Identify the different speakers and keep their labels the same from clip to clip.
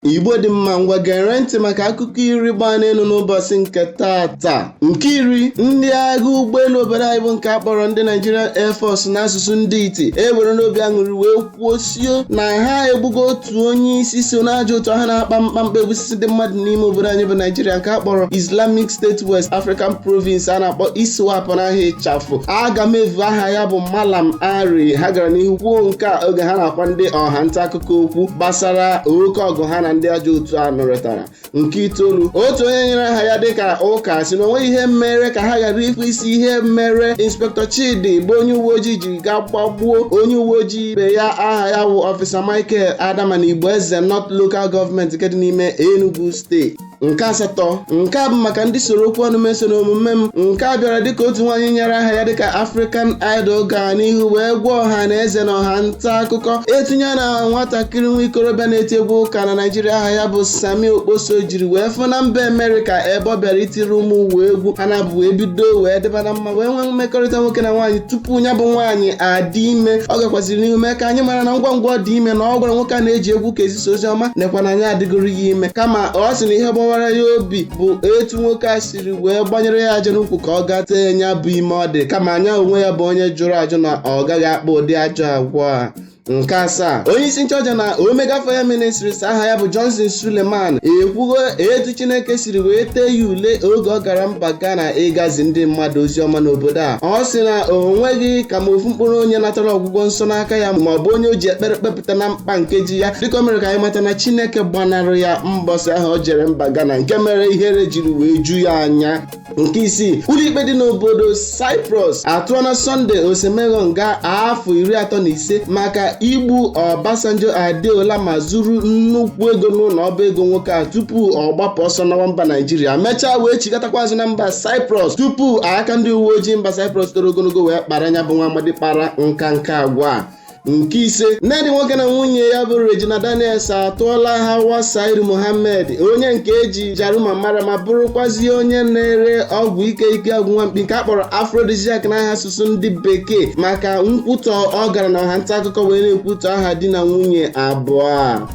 Speaker 1: Igbo dị mma ngwa gere ntị maka akụkọ iri gbaa n'elu n'ụbọchị nke taata. Nke iri, ndị agha ụgbọelu obodo anyị bụ nke akpọrọ ndị Naijiria Air Force n'asụsụ ndị iti ewere n'obi aṅụrị wee kwuosio na ha egbugo otu onye isi so n'ajọ otu ha na-akpa mkpamkpa egbusisi ndị mmadụ n'ime obodo anyị bụ Naijiria nke akpọrọ Islamic State West African Province a na-akpọ Iswap n'ahịa ịchafụ. Aga m evu aha ya bụ Malam Ari. Ha gara n'ihu kwuo nke a oge ha na-akwa ndị ọha nta akụkọ okwu gbasara oke ọgụ ha na ndị ajọ otu a nọrịtara. Nke itoolu, otu onye nyere aha ya dịka ụka si na onwe ihe mere ka ha ghara ikwu isi ihe mere Inspector Chidi bụ onye uwe ojii ji gaa gbagbuo onye uwe ojii ibe ya aha ya bụ Officer Michael Adama na Igbo Eze North Local Government nke dị n'ime Enugu steeti. Nke asatọ, nke a bụ maka ndị soro okwu ọnụ meso n'omume m. Nke a bịara dịka otu nwaanyị nyere aha ya dịka African Idol gaa n'ihu wee gwa ọha na eze na ọha nta akụkọ etinye na nwatakịrị nwa ikorobịa na-eti egwu ụka na Naijiria aha ya bụ Sami Okposo jiri wee fụ na mba Amerịka ebe ọ bịara itiri ụmụ uwe egwu ha na-abụ wee bido wee dịba na mma wee nwee mmekọrịta nwoke na nwaanyị tupu ya bụ nwaanyị adị ime. Ọ gakwaziri n'ihu mee ka anyị mara na ngwa ngwa ọ dị ime na ọ gwara nwoke a na-eji egwu ka ezisa ozi ọma nekwa na anyị adịgoro ya ime, kama ọ sị na ihe gbawara ya obi bụ etu nwoke a siri wee gbanyere ya aja n'ukwu ka ọ gaa tee ya bụ ime ọ dị, kama anya onwe ya bụ onye jụrụ ajụ na ọ gaghị akpa ụdị ajọ agwa a. Nke asaa, onye isi nchọcha na Omega Fire Ministries aha ya bụ Johnson Suleman ekwugo etu Chineke siri wee tee ya ule oge ọ gara mba Ghana ịgazi ndị mmadụ ozi ọma n'obodo a. Ọ sị na o nweghị ka ma ofu mkpụrụ onye natara ọgwụgwọ nsọ n'aka ya ma ọ bụ onye o ji ekpere kpepụta na mkpa nkeji ya, dịka o mere ka anyị mata na Chineke gbanarị ya mbọsị ahụ o jere mba Ghana nke mere ihere jiri wee ju ya anya. Nke isii, ụlọikpe dị n'obodo Cyprus atụọna Sunday Osemego nga afọ 35 maka igbu Obasanjo Adeola ma zuru nnukwu ego n'ụlọ ọba ego nwoke a tupu ọ gbapụ ọsọ n'ọwa mba Naijiria, mechaa wee chigatakwa azụ na mba Cyprus tupu aka ndị uwe ojii mba Cyprus toro ogologo wee kpara anya bụ nwa amadi kpara nka agwa. Nke ise, nnedi nwoke na nwunye ya bụ Regina Daniels atụọla Hawa Said Mohammed onye nke eji Jaruma mara ma bụrụkwazi onye na-ere ọgwụ ike agwụnwa mkpi nke akpọrọ Aphrodisiac n'aha asụsụ ndị bekee maka nkwutọ ọ gara na ọha nta akụkọ wee na-ekwutọ aha di na nwunye abụọ a.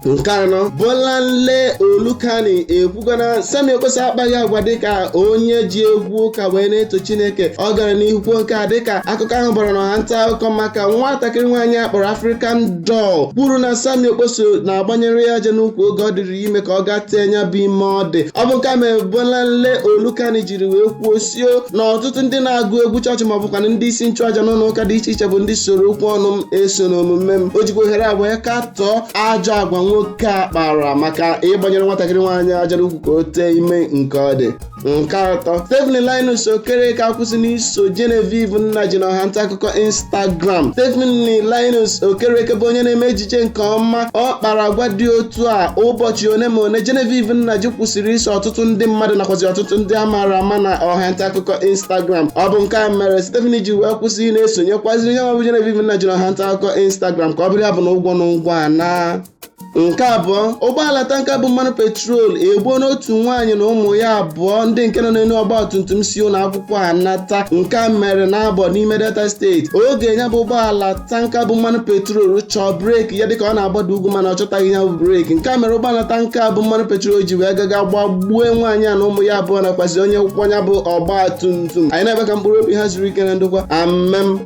Speaker 1: Nke anọ, Bolanle Olukani ekwugona Sami Okposo akpaghị agwa dịka onye ji egwu ụka wee na-eto Chineke. Ọ gara n'ihu kwuo nke a dịka akụkọ ahụ gbara n'ọha nta akụkọ maka nwatakịrị nwaanyị akpọrọ African Doll kwuru na Sami Okposo na-agbanyere ya aja n'ukwu oge ọ dịrị ime ka ọ gaa tee nya bụ ime ọ dị. Ọ bụ nke a mere Bolanle Olukani jiri wee kwuosio na ọtụtụ ndị na-agụ egwu chọọchị ma ọ bụkwa ndị isi nchụaja n'ụlọ ụka dị iche iche bụ ndị soro okwu ọnụ m eso n'omume m. O jikwa ohere a wee katọọ ajọ agwa nwoke a kpara maka ịgbanyere nwatakịrị nwaanyị aja n'ukwu ka o tee ime nke ọ dị. Nke atọ, Stephanie Linus Okereke akwụsị n'iso Genevieve Nnaji na ọha nta akụkọ Instagram. Stephanie Linus Okereke bụ onye na-eme ejije nke ọma. Ọ kpara agwa dị otu a ụbọchị one ma one Genevieve Nnaji kwụsịrị iso ọtụtụ ndị mmadụ nakwazi ọtụtụ ndị a maara ama na ọha nta akụkọ Instagram. Ọ bụ nke a mere Stephanie ji wee kwụsị na-esonyekwaziri onye ọbụ Genevieve Nnaji na ọha nta akụkọ Instagram ka ọ bụrụ ya bụ na ụgwọ na ụgwọ a na. Nke abụọ, ụgbọala tanka bụ mmanụ petrol egbuo n'otu nwaanyị na ụmụ ya abụọ ndị nke nọ n'elu ọgbatumtum si ụlọ akwụkwọ anata. Nke a mere n'Abọ n'ime Delta steeti oge ya bụ ụgbọala tanka bụ mmanụ petrol chọọ breeki ya dịka ọ na-agbada ugwu mana ọ chọtaghị ya bụ breeki. Nke a mere ụgbọala tanka bụ mmanụ petrol ji wee gaga gbagbuo nwaanyị a na ụmụ ya abụọ nakwazi onye akwụkwọ ya bụ ọgbatumtum. Anyị na-ebe ka mkpụrụ obi ha zuru ike na ndokwa. Amem.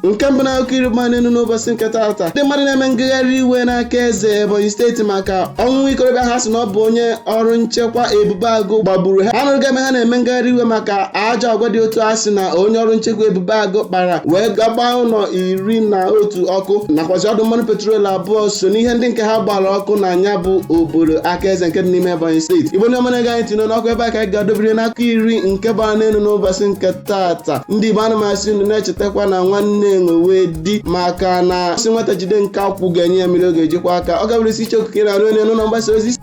Speaker 1: Nke mbụ na akụkọ iri gbaa n'elu n'ụbọchị nke taata, ndị mmadụ na-eme ngagharị iwe n'aka eze Ebonyi steeti maka ọnwụ ikorobịa ha sị na ọ bụ onye ọrụ nchekwa Ebubeagụ gbagburu ha. Anụrụ ga-eme ha na-eme ngagharị iwe maka ajọ agwa dị otu a sị na onye ọrụ nchekwa Ebubeagụ kpara wee gagba ụlọ 11 ọkụ nakwazi ọdụ mmanụ petrol abụọ so n'ihe ndị nke ha gbara ọkụ na nya bụ obodo aka eze nke dị n'ime Ebonyi steeti. Igbo ndị ọma na-ege anyị tinye n'ọkụ ebe a ka anyị ga-adobere n'aka iri nke gbara n'elu n'ụbọchị nke taata. Ndị Igbo anụmasị unu na-echetakwa na nwanne enwewe di maka na si nwata jide nke akwụ ga-enye ya mmiri ọ ga-ejikwa aka. Ọ gabụrụ isi iche okike na arụ onye n'ụlọ mgbasa ozi